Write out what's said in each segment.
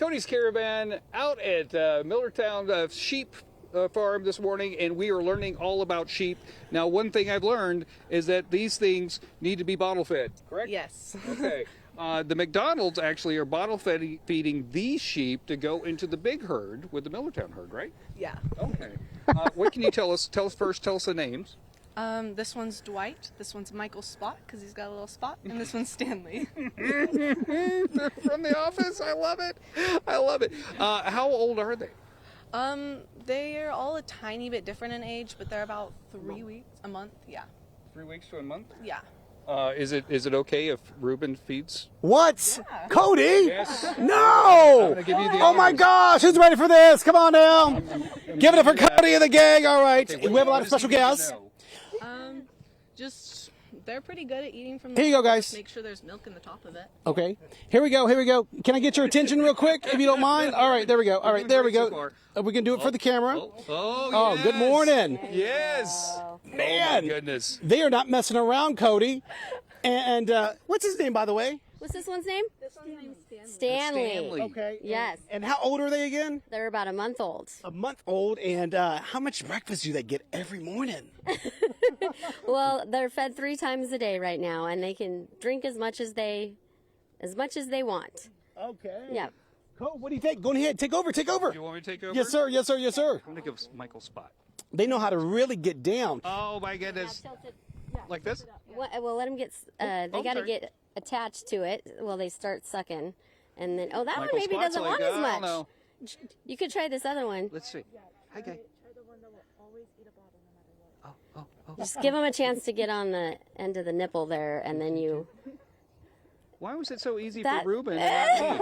Cody's Caravan out at Millertown Sheep Farm this morning, and we are learning all about sheep. Now, one thing I've learned is that these things need to be bottle fed, correct? Yes. Okay. The McDonald's actually are bottle feeding these sheep to go into the big herd with the Millertown herd, right? Yeah. Okay. What can you tell us? Tell us the names. This one's Dwight. This one's Michael Spot because he's got a little spot, and this one's Stanley. From The Office. I love it. I love it. How old are they? They are all a tiny bit different in age, but they're about 3 weeks, a month. Yeah. 3 weeks to a month? Yeah. Is it okay if Ruben feeds? What? Yeah. Cody? Yes. No! I'm gonna give you the Oh my honors. gosh, who's ready for this? Come on down. Give it up for Cody and the gang. All right. Okay, We have a lot what of does he special need to guests. know? Just they're pretty good at eating from the Here you go, bottle. guys. Just make sure there's milk in the top of it. Okay. Here we go. Can I get your attention real quick, if you don't mind? All right, there we go. All right, there we go. We can do it for the camera. Oh, Good yes. morning. Yes. Man. Oh, my goodness. They are not messing around, Cody. And what's his name, by the way? What's this one's name? This one's name's Stanley. Stanley. Okay. Yes. And how old are they again? They're about a month old. A month old. And how much breakfast do they get every morning? Well, they're fed 3 times a day right now, and they can drink as much as they want. Okay. Yep. Cole, what do you think? Go ahead. Take over. Do you want me to take over? Yes, sir. Yes, sir. Yes, sir. I'm going to give Michael Spot. They know how to really get down. Oh, my goodness. Like this? Well, let them get. They got to sorry. get attached to it. Well, they start sucking, and then that Michael one maybe Spot's doesn't like, want as I much. don't know. You could try this other one. Let's see. Hi, guy. Oh. Just give them a chance to get on the end of the nipple there, and then you. Why was it so easy That- for Ruben? Hey,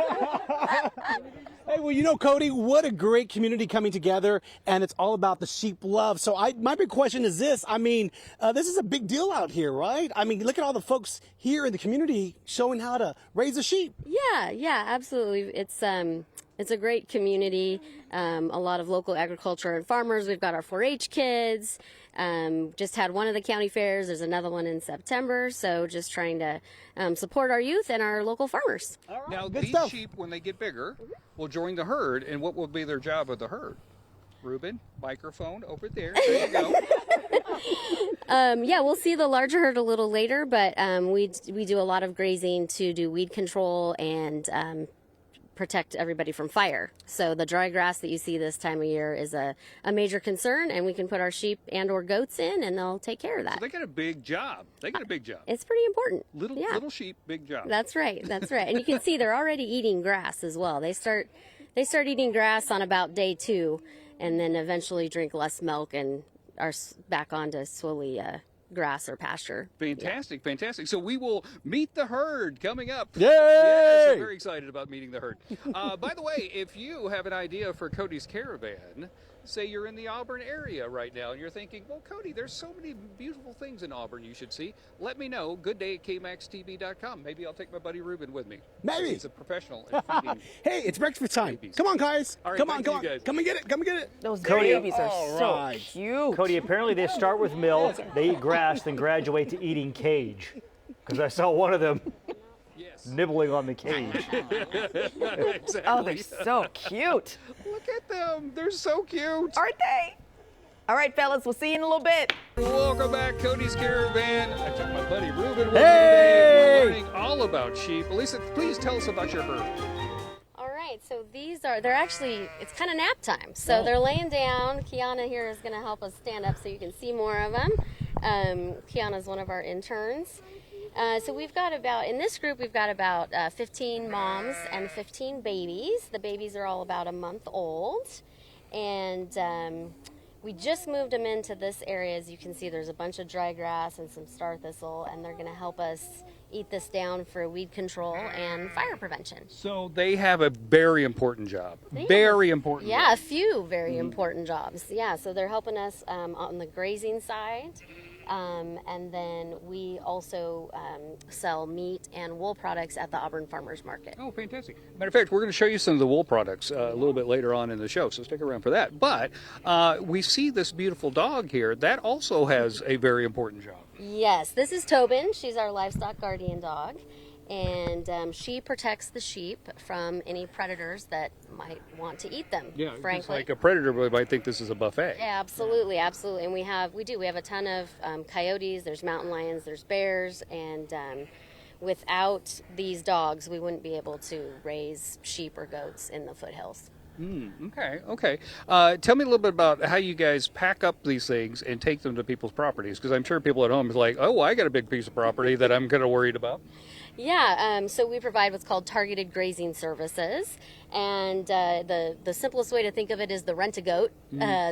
well, you know, Cody, what a great community coming together, and it's all about the sheep love. So my big question is this. I mean, this is a big deal out here, right? I mean, look at all the folks here in the community showing how to raise a sheep. Yeah, absolutely. It's a great community. A lot of local agriculture and farmers. We've got our 4-H kids. Just had one of the county fairs. There's another one in September. So just trying to support our youth and our local farmers. Now, Good these stuff. sheep, when they get bigger, will join the herd, and what will be their job of the herd? Ruben, microphone over there. There you go. Yeah, we'll see the larger herd a little later, but we do a lot of grazing to do weed control and protect everybody from fire. So the dry grass that you see this time of year is a major concern, and we can put our sheep and or goats in, and they'll take care of that. So they got a big job. It's pretty important. Little sheep, big job. That's right. And you can see they're already eating grass as well. They start eating grass on about day 2, and then eventually drink less milk and are back onto slowly grass or pasture. Fantastic. So we will meet the herd coming up. Yay! Yes, I'm very excited about meeting the herd. By the way, if you have an idea for Cody's Caravan, say you're in the Auburn area right now and you're thinking, well, Cody, there's so many beautiful things in Auburn you should see. Let me know. goodday@kmaxtv.com. Maybe I'll take my buddy Ruben with me. Maybe. He's a professional at feeding. Hey, it's breakfast time. Babies. Come on, guys. All right, Come on. thank you, guys. Come and get it. Those Cody, babies are so right. cute. Cody, apparently they start with milk, they eat grass, then graduate to eating cage. Because I saw one of them Yes. nibbling on the cage. Exactly. Oh, they're so cute. Look at them. They're so cute. Aren't they? All right, fellas, we'll see you in a little bit. Welcome back, Cody's Caravan. I took my buddy Ruben with me Hey! today. We're learning all about sheep. Lisa, please tell us about your herd. All right, so they're actually, it's kind of nap time. So they're laying down. Kiana here is going to help us stand up so you can see more of them. Kiana's one of our interns. So we've got in this group, we've got about 15 moms and 15 babies. The babies are all about a month old. And we just moved them into this area. As you can see, there's a bunch of dry grass and some star thistle, and they're going to help us eat this down for weed control and fire prevention. So they have a very important job. Very important. Yeah, a job. few very important jobs. Yeah, so they're helping us on the grazing side. And then we also sell meat and wool products at the Auburn Farmers Market. Oh, fantastic. Matter of fact, we're going to show you some of the wool products a little bit later on in the show, so stick around for that. But we see this beautiful dog here. That also has a very important job. Yes, this is Tobin. She's our livestock guardian dog. And she protects the sheep from any predators that might want to eat them. Yeah, frankly. it's like a predator might think this is a buffet. Yeah, absolutely, absolutely. And we have a ton of coyotes. There's mountain lions. There's bears. And without these dogs, we wouldn't be able to raise sheep or goats in the foothills. Okay. Tell me a little bit about how you guys pack up these things and take them to people's properties, because I'm sure people at home is like, oh, I got a big piece of property that I'm kind of worried about. Yeah, so we provide what's called targeted grazing services, and the simplest way to think of it is the rent-a-goat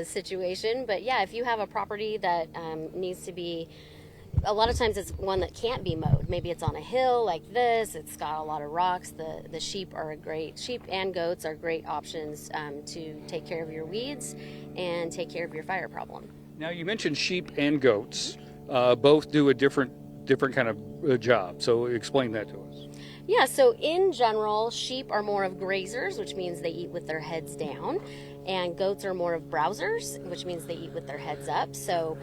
situation. But yeah, if you have a property that needs to be, a lot of times it's one that can't be mowed. Maybe it's on a hill like this. It's got a lot of rocks. The sheep and goats are great options to take care of your weeds and take care of your fire problem. Now, you mentioned sheep and goats. Both do a different kind of job. So explain that to us. Yeah, so in general, sheep are more of grazers, which means they eat with their heads down, and goats are more of browsers, which means they eat with their heads up. So,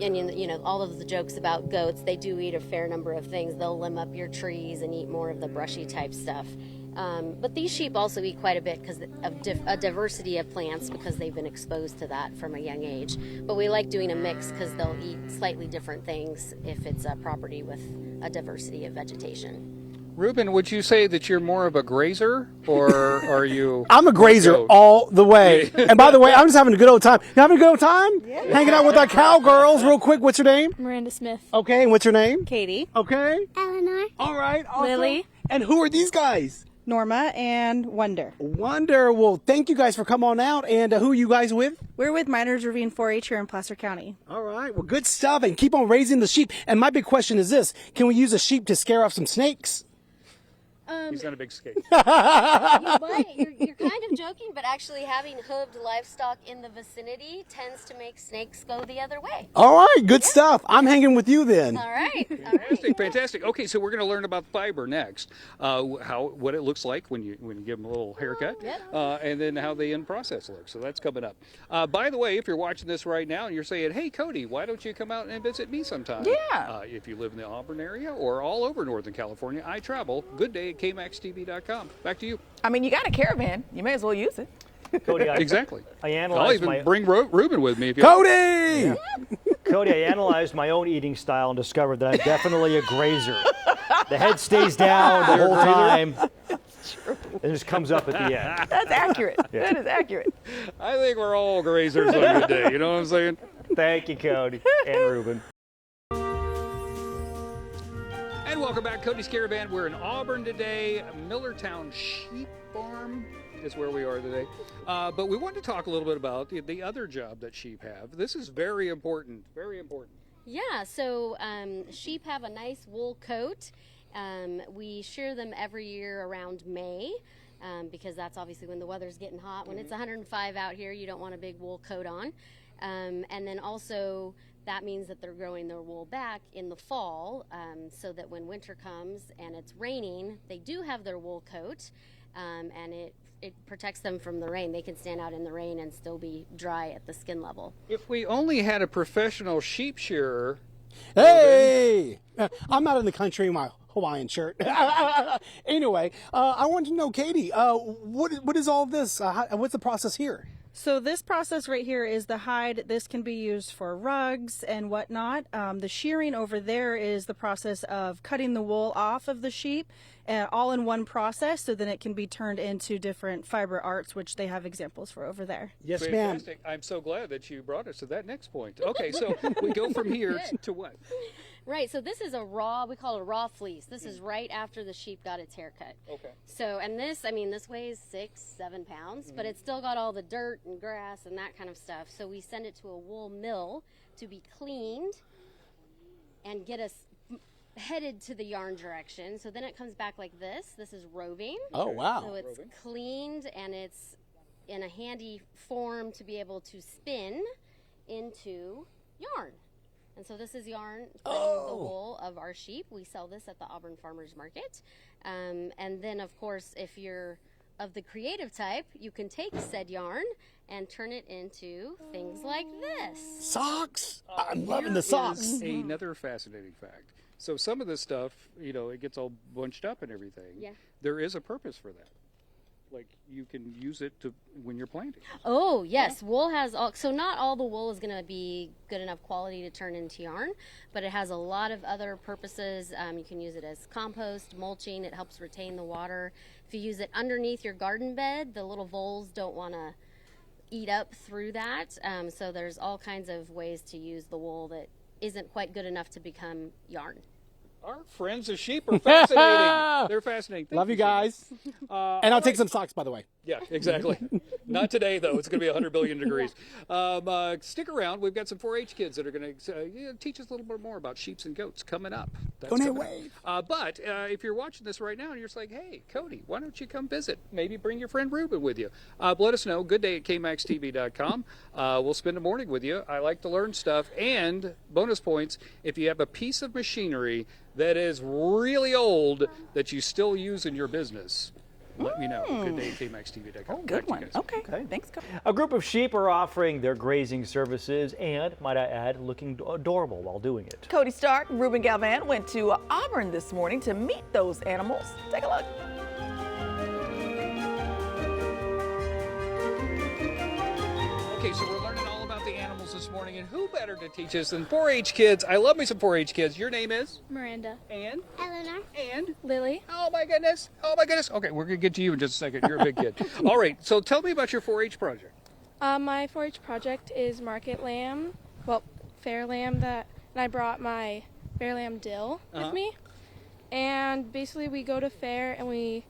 and you know, all of the jokes about goats, they do eat a fair number of things. They'll limb up your trees and eat more of the brushy type stuff. But these sheep also eat quite a bit because of a diversity of plants, because they've been exposed to that from a young age. But we like doing a mix because they'll eat slightly different things if it's a property with a diversity of vegetation. Ruben, would you say that you're more of a grazer, or are you? I'm a grazer all the way. And by the way, I'm just having a good old time. You having a good old time? Yeah. Hanging out with our cowgirls real quick. What's your name? Miranda Smith. Okay, and what's your name? Katie, Okay. Eleanor. All right. Awesome. Lily. And who are these guys? Norma, and Wonder. Wonder. Well, thank you guys for coming on out. And who are you guys with? We're with Miners Ravine 4-H here in Placer County. All right. Well, good stuff. And keep on raising the sheep. And my big question is this. Can we use a sheep to scare off some snakes? He's not a big skate. You might. You're kind of joking, but actually having hooved livestock in the vicinity tends to make snakes go the other way. All right. Good stuff. I'm hanging with you then. All right. Fantastic. Okay, so we're going to learn about fiber next. What it looks like when you give them a little haircut, and then how the end process looks. So that's coming up. By the way, if you're watching this right now and you're saying, "Hey, Cody, why don't you come out and visit me sometime?" Yeah. If you live in the Auburn area or all over Northern California, I travel. Good day at kmaxtv.com. Back to you. I mean, you got a caravan. You may as well use it. Cody, Exactly. I I'll analyzed even bring Ruben with me if you. Cody! Cody, I analyzed my own eating style and discovered that I'm definitely a grazer. The head stays down the whole time. It just comes up at the end. That's accurate. That is accurate. I think we're all grazers on a good day. You know what I'm saying? Thank you, Cody and Ruben. And welcome back, Cody's Caravan. We're in Auburn today. Millertown Sheep Farm is where we are today. But we wanted to talk a little bit about the other job that sheep have. This is very important, very important. Yeah, so sheep have a nice wool coat. We shear them every year around May because that's obviously when the weather's getting hot. When it's 105 out here, you don't want a big wool coat on. And then also that means that they're growing their wool back in the fall so that when winter comes and it's raining, they do have their wool coat and it protects them from the rain. They can stand out in the rain and still be dry at the skin level. If we only had a professional sheep shearer. Hey! I'm out in the country in my Hawaiian shirt. Anyway, I want to know, Katie, what is all this? What's the process here? So this process right here is the hide. This can be used for rugs and whatnot. The shearing over there is the process of cutting the wool off of the sheep, all in one process, so then it can be turned into different fiber arts, which they have examples for over there. Yes, ma'am. Fantastic. I'm so glad that you brought us to that next point. Okay, so we go from here to what? Right, so this is we call it a raw fleece. This is right after the sheep got its haircut. Okay. So, and this weighs 6-7 pounds, but it's still got all the dirt and grass and that kind of stuff. So we send it to a wool mill to be cleaned and get us headed to the yarn direction. So then it comes back like this. This is roving. Oh, wow. So it's cleaned and it's in a handy form to be able to spin into yarn. And so this is yarn from the wool of our sheep. We sell this at the Auburn Farmers Market. And then, of course, if you're of the creative type, you can take said yarn and turn it into things like this. Socks! I'm loving the socks. Another fascinating fact. So some of this stuff, it gets all bunched up and everything. Yeah. There is a purpose for that. Like you can use it when you're planting. Oh, yes. Wool has so not all the wool is going to be good enough quality to turn into yarn, but it has a lot of other purposes. You can use it as compost, mulching. It helps retain the water. If you use it underneath your garden bed, the little voles don't want to eat up through that. So there's all kinds of ways to use the wool that isn't quite good enough to become yarn. Our friends of sheep are fascinating. They're fascinating. Thank Love you so much. guys. And I'll take some socks, by the way. Yeah, exactly. Not today, though. It's going to be 100 billion degrees. Stick around. We've got some 4-H kids that are going to teach us a little bit more about sheeps and goats coming up. That's Donate coming wave. up. But if you're watching this right now and you're just like, hey, Cody, why don't you come visit? Maybe bring your friend Ruben with you. Let us know. Good day at kmaxtv.com. We'll spend a morning with you. I like to learn stuff. And bonus points, if you have a piece of machinery that is really old that you still use in your business, let me know. Good day at kmaxtv.com. Oh, good one. Okay. Thanks, Cody. A group of sheep are offering their grazing services and, might I add, looking adorable while doing it. Cody Stark and Ruben Galvan went to Auburn this morning to meet those animals. Take a look. Okay, so we're learning all about the animals this morning, and who better to teach us than 4-H kids? I love me some 4-H kids. Your name is? Miranda. And? Eleanor. And? Lily. Oh my goodness. Oh my goodness. Okay, we're going to get to you in just a second. You're a big kid. All right, so tell me about your 4-H project. My 4-H project is market lamb, fair lamb and I brought my fair lamb dill with me. And basically we go to fair and we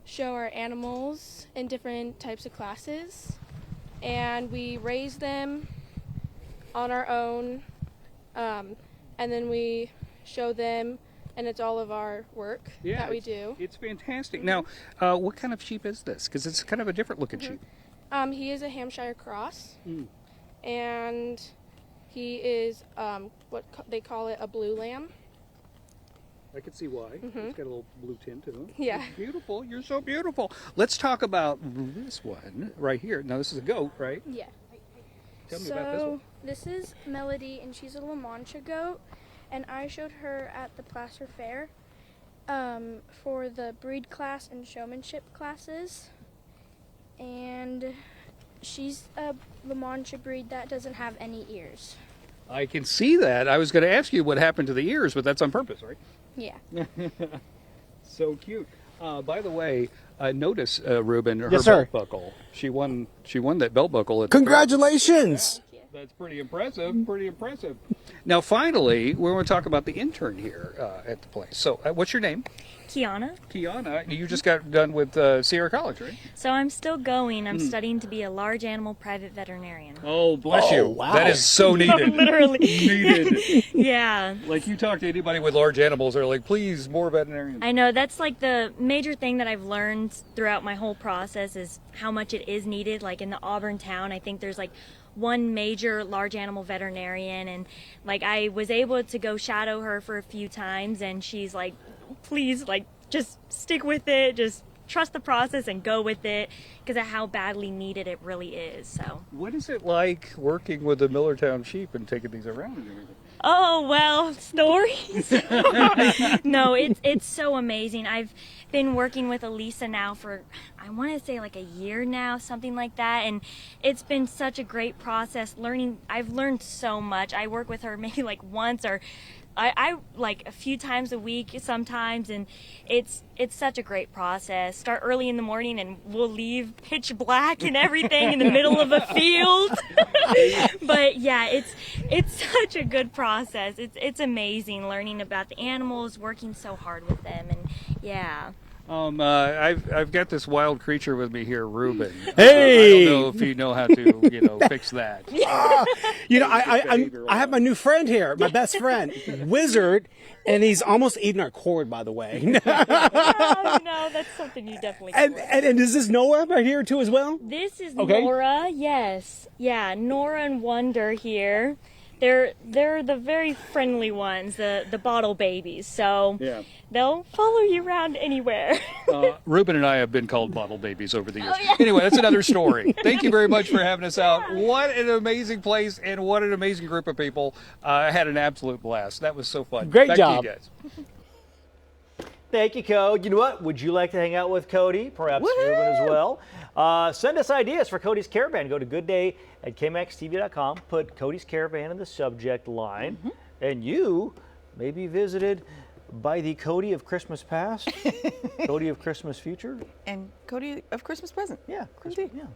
show our animals in different types of classes. And we raise them on our own, and then we show them, and it's all of our work that we do. It's fantastic. Now, what kind of sheep is this? Because it's kind of a different looking sheep. He is a Hampshire cross, and he is they call it a blue lamb. I can see why. It's got a little blue tint to it. Yeah. It's beautiful. You're so beautiful. Let's talk about this one right here. Now, this is a goat, right? Yeah. Tell me about this one. This is Melody, and she's a La Mancha goat, and I showed her at the Placer Fair for the breed class and showmanship classes, and she's a La Mancha breed that doesn't have any ears. I can see that. I was going to ask you what happened to the ears, but that's on purpose, right? Yeah. So cute. By the way, notice Ruben, her Yes, sir. belt buckle. She won that belt buckle at Congratulations. That's pretty impressive. Pretty impressive. Now, finally, we want to talk about the intern here at the place. So, what's your name? Kiana. Kiana. You just got done with Sierra College, right? So I'm still going. I'm studying to be a large animal private veterinarian. Oh, bless you. Wow. That is so needed. Literally. Needed. Yeah. Like you talk to anybody with large animals, they're like, please, more veterinarians. I know that's like the major thing that I've learned throughout my whole process is how much it is needed. Like in the Auburn town, I think there's like one major large animal veterinarian, and like I was able to go shadow her for a few times, and she's like, please, like, just stick with it, just trust the process and go with it, because of how badly needed it really is. So What is it like working with the Millertown sheep and taking these around and everything? oh well, stories. No, it's so amazing. I've been working with Elisa now for, I want to say like a year now, something like that, and it's been such a great process. I've learned so much. I work with her maybe like once or I like a few times a week sometimes, and it's such a great process. Start early in the morning and we'll leave pitch black and everything in the middle of a field. But yeah, it's such a good process. It's amazing learning about the animals, working so hard with them, and yeah. I've got this wild creature with me here, Ruben. Hey! I don't know if you know how to, fix that. I have my new friend here, my best friend, Wizard, and he's almost eating our cord, by the way. Oh, no, that's something you definitely can work. and is this Noah right here too as well? This is Okay. Nora, yes. Yeah, Nora and Wonder here. they're the very friendly ones, the bottle babies. So Yeah. they'll follow you around anywhere. Ruben and I have been called bottle babies over the years. Anyway, that's another story. Thank you very much for having us out. What an amazing place and what an amazing group of people. I had an absolute blast. That was so fun. Great Back job. to you guys. Thank you, Cody. You know what? Would you like to hang out with Cody? Perhaps Ruben as well. Send us ideas for Cody's Caravan. Go to goodday@kmaxtv.com. Put Cody's Caravan in the subject line. And you may be visited by the Cody of Christmas past, Cody of Christmas future. And Cody of Christmas present. Yeah, Christmas, yeah.